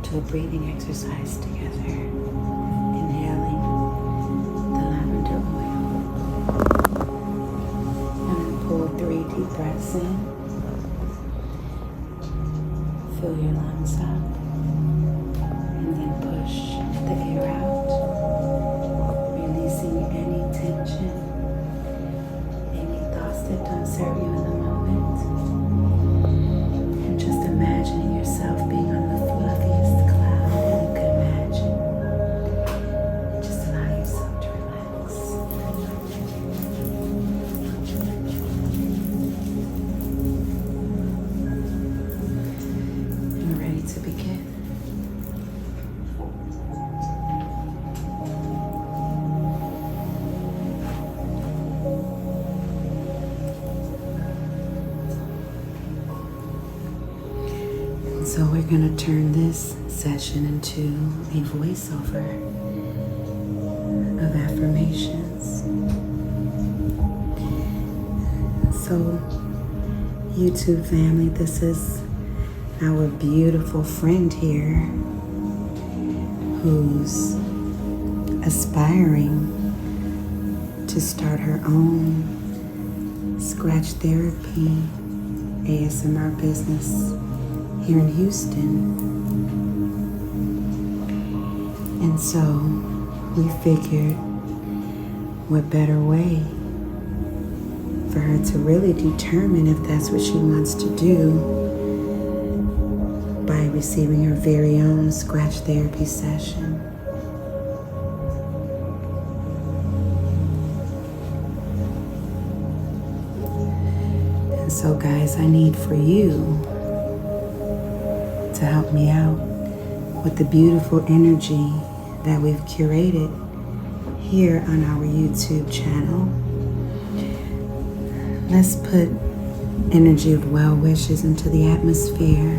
to a breathing exercise together. Inhaling the lavender oil. And then pull 3 deep breaths in. Fill your lungs up. And then push the air out. Releasing any tension, any thoughts that don't serve you in the moment. And just imagining yourself being on the fluffiest cloud that you could imagine. Just allow yourself to relax. And we're ready to begin. So we're going to turn this session into a voiceover of affirmations. So YouTube family, this is our beautiful friend here who's aspiring to start her own scratch therapy ASMR business here in Houston. And so we figured what better way for her to really determine if that's what she wants to do by receiving her very own scratch therapy session. And so guys, I need for you to help me out with the beautiful energy that we've curated here on our YouTube channel. Let's put energy of well wishes into the atmosphere,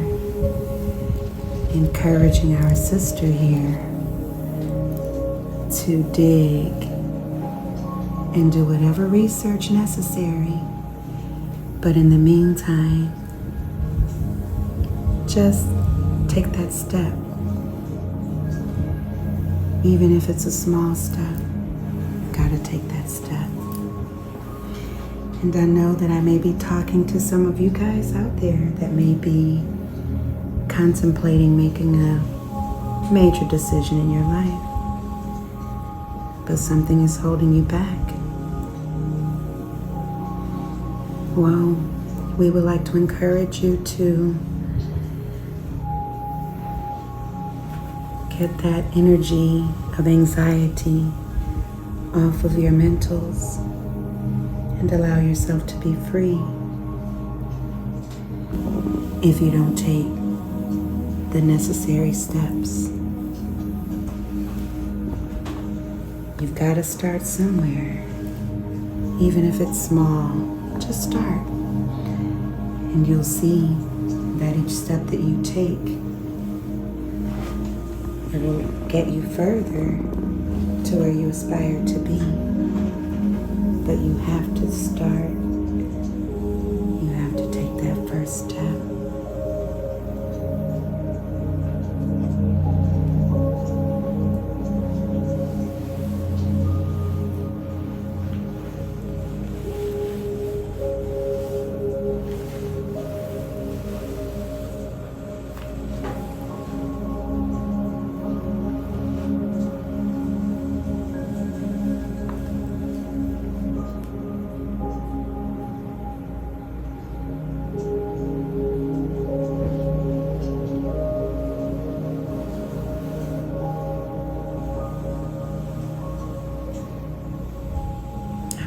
encouraging our sister here to dig and do whatever research necessary. But in the meantime, just take that step. Even if it's a small step, you gotta take that step. And I know that I may be talking to some of you guys out there that may be contemplating making a major decision in your life, but something is holding you back. Well, we would like to encourage you to get that energy of anxiety off of your mentals and allow yourself to be free. If you don't take the necessary steps, you've got to start somewhere. Even if it's small, just start. And you'll see that each step that you take, it will get you further to where you aspire to be. But you have to start. You have to take that first step.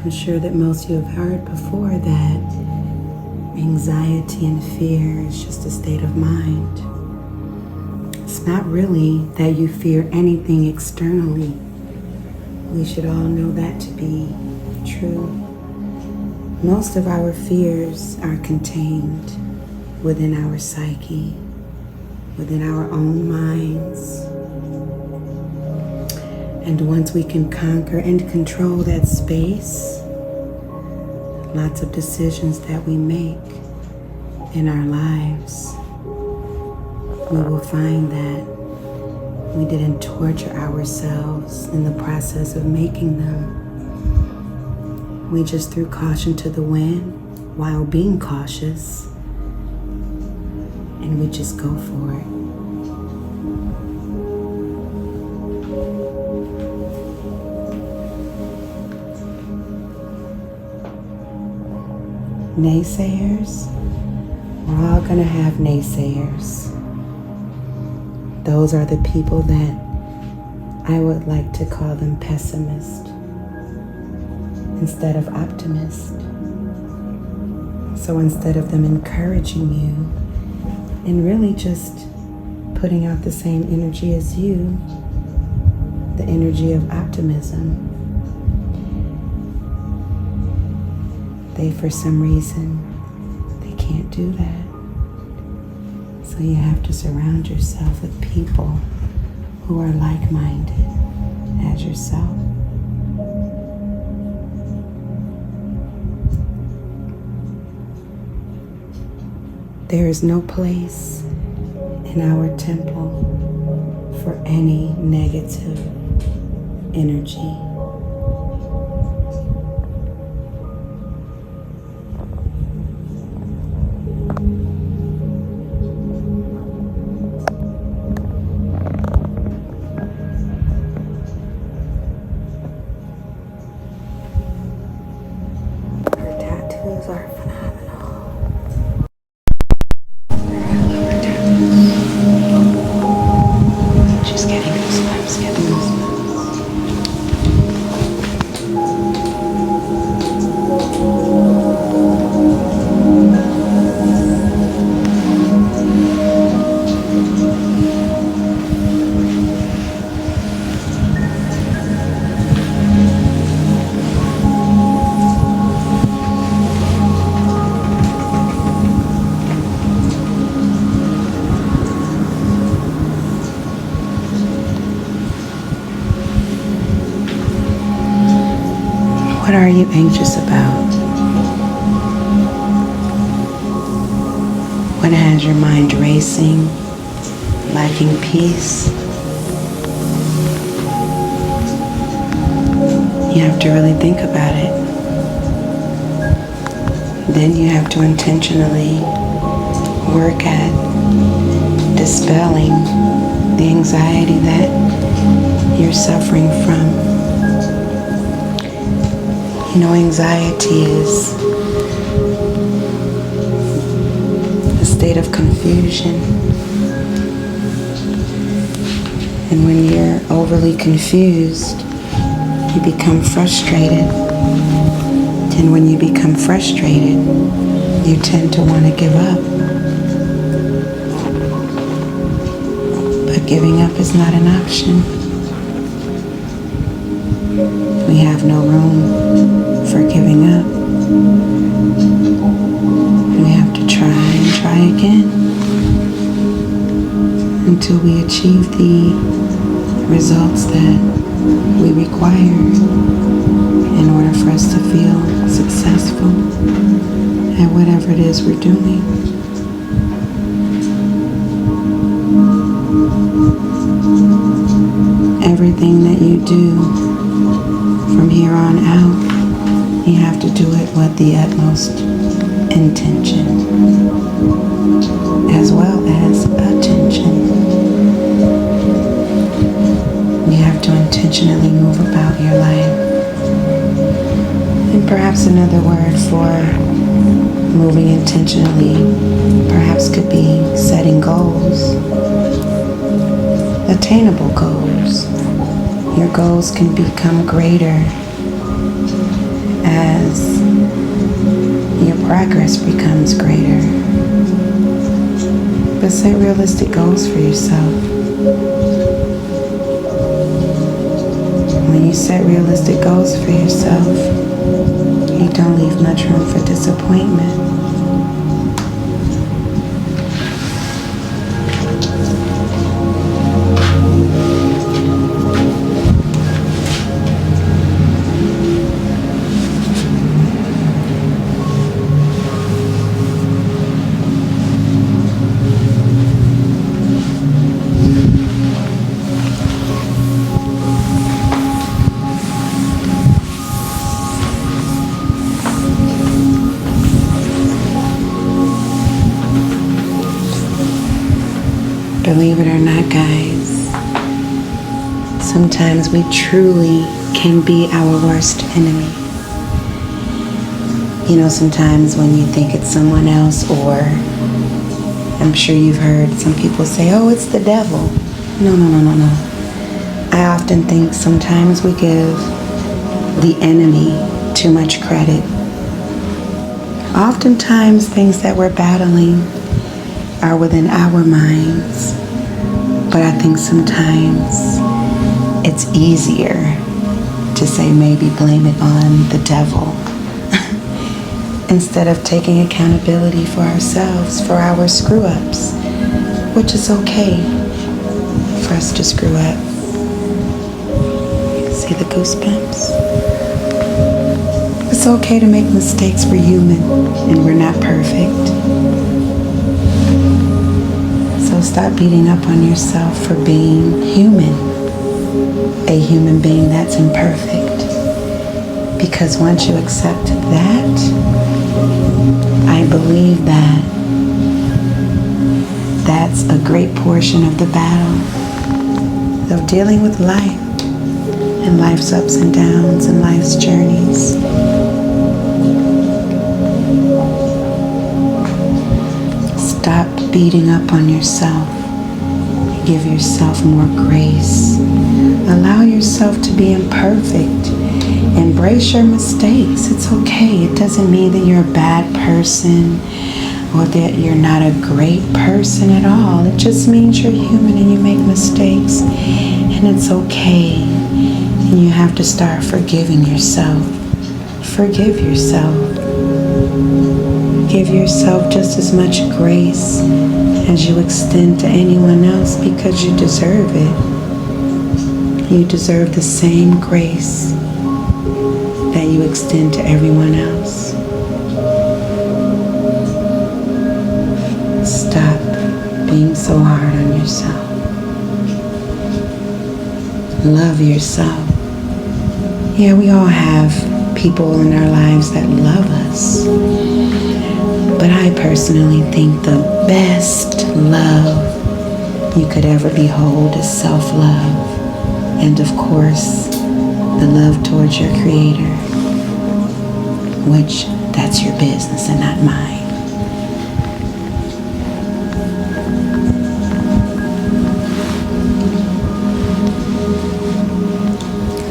I'm sure that most of you have heard before that anxiety and fear is just a state of mind. It's not really that you fear anything externally. We should all know that to be true. Most of our fears are contained within our psyche, within our own minds. And once we can conquer and control that space, lots of decisions that we make in our lives we will find that we didn't torture ourselves in the process of making them. We just threw caution to the wind while being cautious, and we just go for it. Naysayers, we're all gonna have naysayers. Those are the people that I would like to call them pessimist instead of optimist. So instead of them encouraging you and really just putting out the same energy as you, the energy of optimism, they, for some reason, they can't do that. So you have to surround yourself with people who are like-minded as yourself. There is no place in our temple for any negative energy. Her tattoos are phenomenal. She's getting goosebumps, getting goosebumps. What are you anxious about? What has your mind racing, lacking peace? You have to really think about it. Then you have to intentionally work at dispelling the anxiety that you're suffering from. You know, anxiety is a state of confusion. And when you're overly confused, you become frustrated. And when you become frustrated, you tend to want to give up. But giving up is not an option. We have no room for giving up. We have to try and try again until we achieve the results that we require in order for us to feel successful at whatever it is we're doing. Everything that you do from here on out, you have to do it with the utmost intention, as well as attention. You have to intentionally move about your life. And perhaps another word for moving intentionally perhaps could be setting goals, attainable goals. Your goals can become greater as your progress becomes greater. But set realistic goals for yourself. When you set realistic goals for yourself, you don't leave much room for disappointment. Believe it or not, guys, sometimes we truly can be our worst enemy. You know, sometimes when you think it's someone else, or I'm sure you've heard some people say, oh, it's the devil. No. I often think sometimes we give the enemy too much credit. Oftentimes things that we're battling are within our minds, but I think sometimes it's easier to say maybe blame it on the devil instead of taking accountability for ourselves, for our screw-ups, which is okay for us to screw up. See the goosebumps? It's okay to make mistakes. We're human and we're not perfect. So stop beating up on yourself for being human, a human being that's imperfect. Because once you accept that, I believe that that's a great portion of the battle of dealing with life and life's ups and downs and life's journeys. Stop beating up on yourself. Give yourself more grace. Allow yourself to be imperfect. Embrace your mistakes. It's okay. It doesn't mean that you're a bad person or that you're not a great person at all. It just means you're human and you make mistakes, and it's okay. And you have to start forgiving yourself. Forgive yourself. Give yourself just as much grace as you extend to anyone else, because you deserve it. You deserve the same grace that you extend to everyone else. Stop being so hard on yourself. Love yourself. Yeah, we all have people in our lives that love us. But I personally think the best love you could ever behold is self-love. And of course, the love towards your Creator, which that's your business and not mine.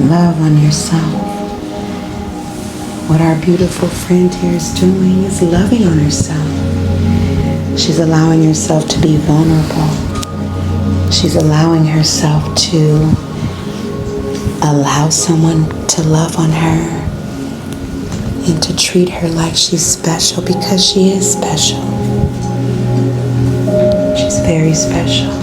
Love on yourself. What our beautiful friend here is doing is loving on herself. She's allowing herself to be vulnerable. She's allowing herself to allow someone to love on her and to treat her like she's special, because she is special. She's very special.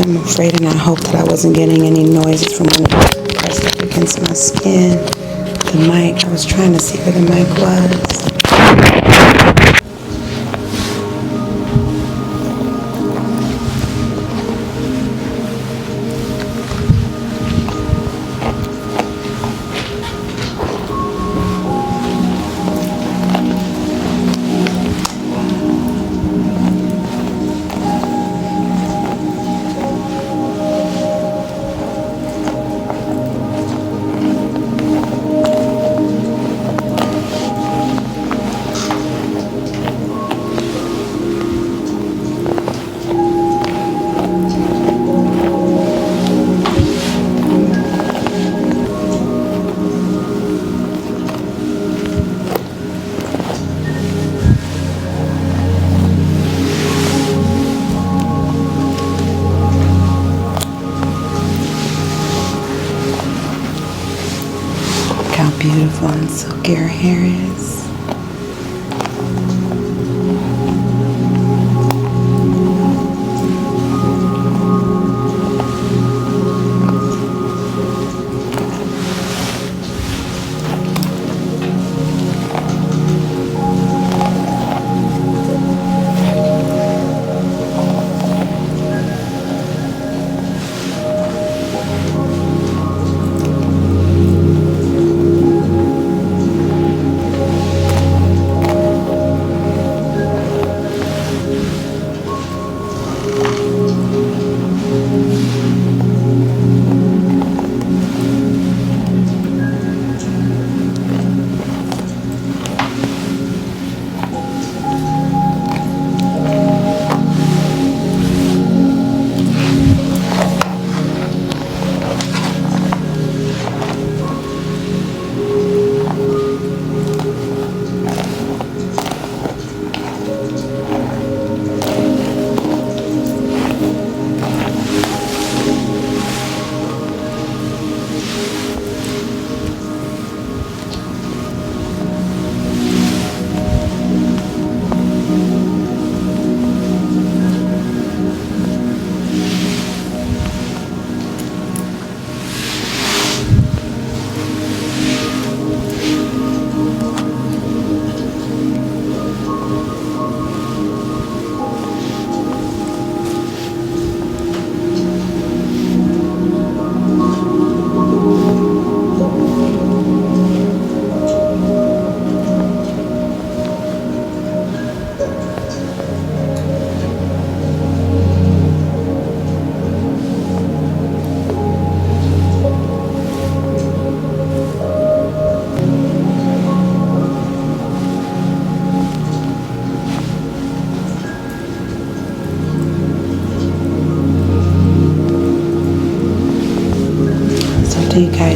I'm afraid and I hope that I wasn't getting any noises from when it pressed up against my skin. The mic, I was trying to see where the mic was. Beautiful and silky her hair is.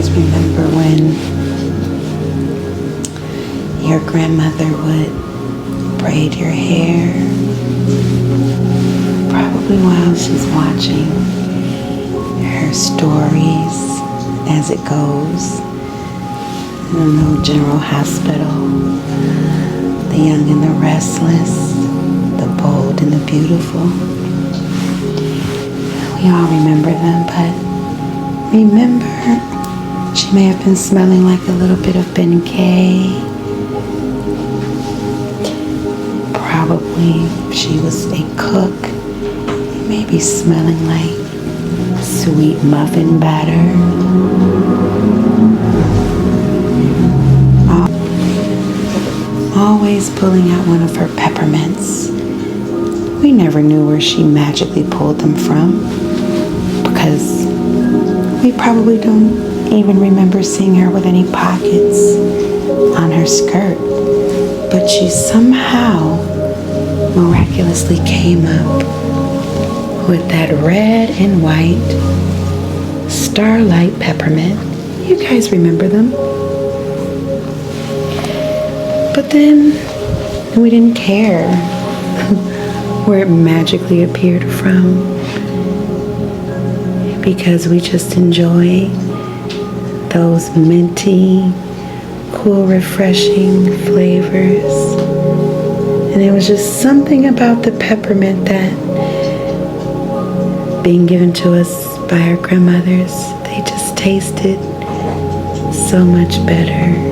guys remember when your grandmother would braid your hair? Probably while she's watching her stories as it goes in a little general hospital. The young and the restless, the bold and the beautiful. We all remember them, but remember, she may have been smelling like a little bit of Benkei. Probably if she was a cook, maybe smelling like sweet muffin batter. Always pulling out one of her peppermints. We never knew where she magically pulled them from, because we probably don't even remember seeing her with any pockets on her skirt. But she somehow miraculously came up with that red and white starlight peppermint. You guys remember them? But then we didn't care where it magically appeared from, because we just enjoy those minty, cool, refreshing flavors. And it was just something about the peppermint that, being given to us by our grandmothers, they just tasted so much better.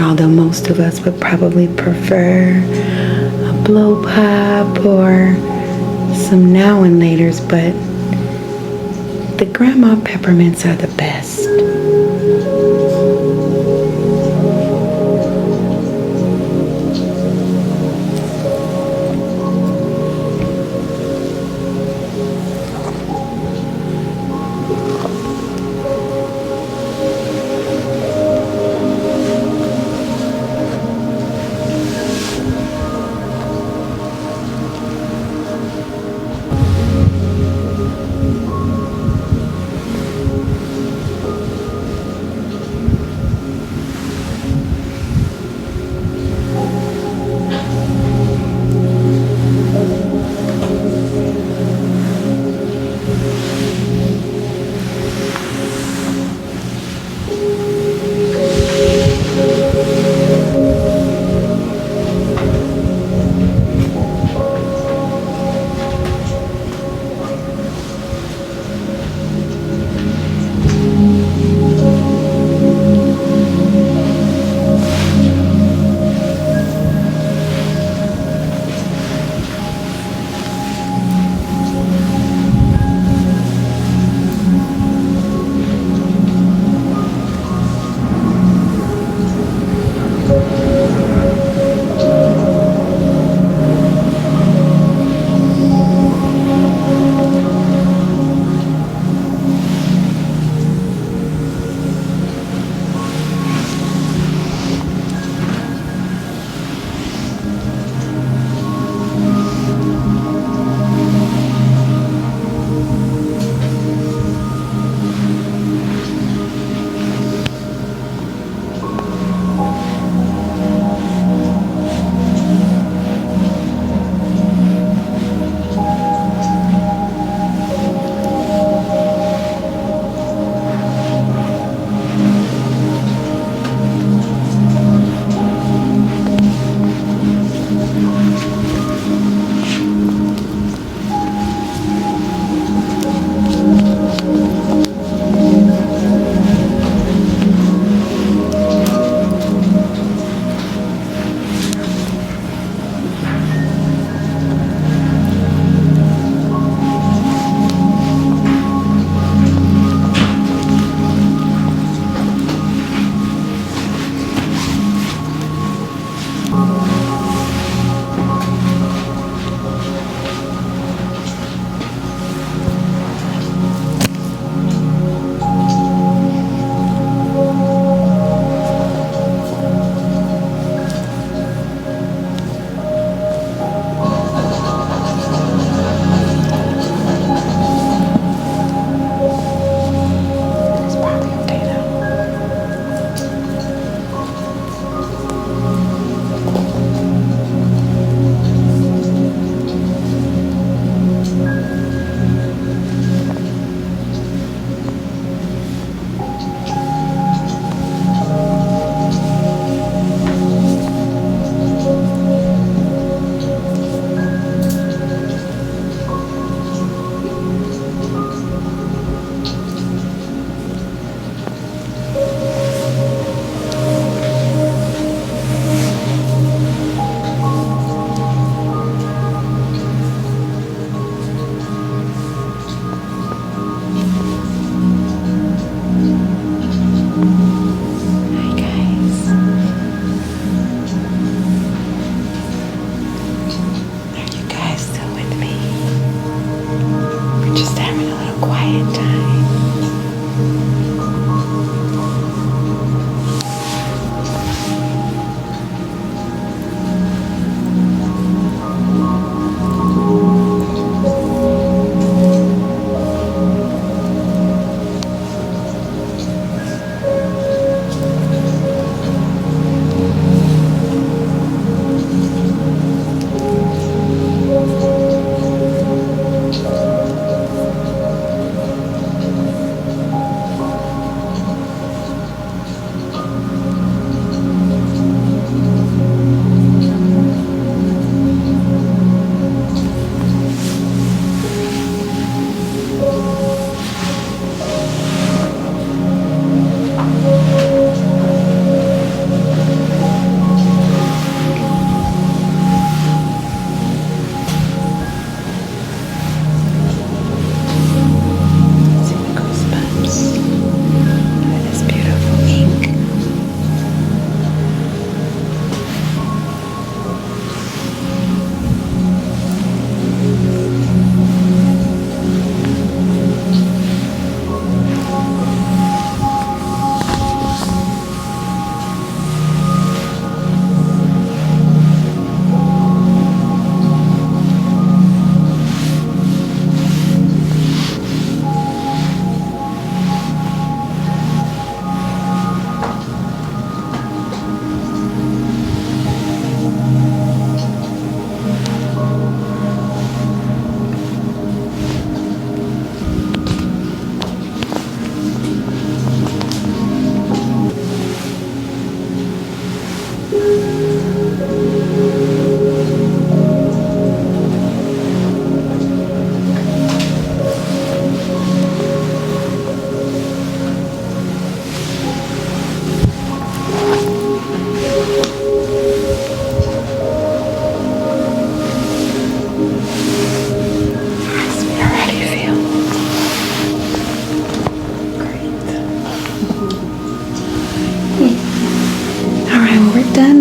Although most of us would probably prefer a blow pop or some now and laters, but the grandma peppermints are the best.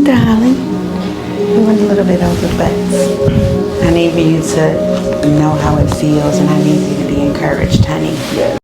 darling. We went a little bit over, but I need for you to know how it feels, and I need you to be encouraged, honey.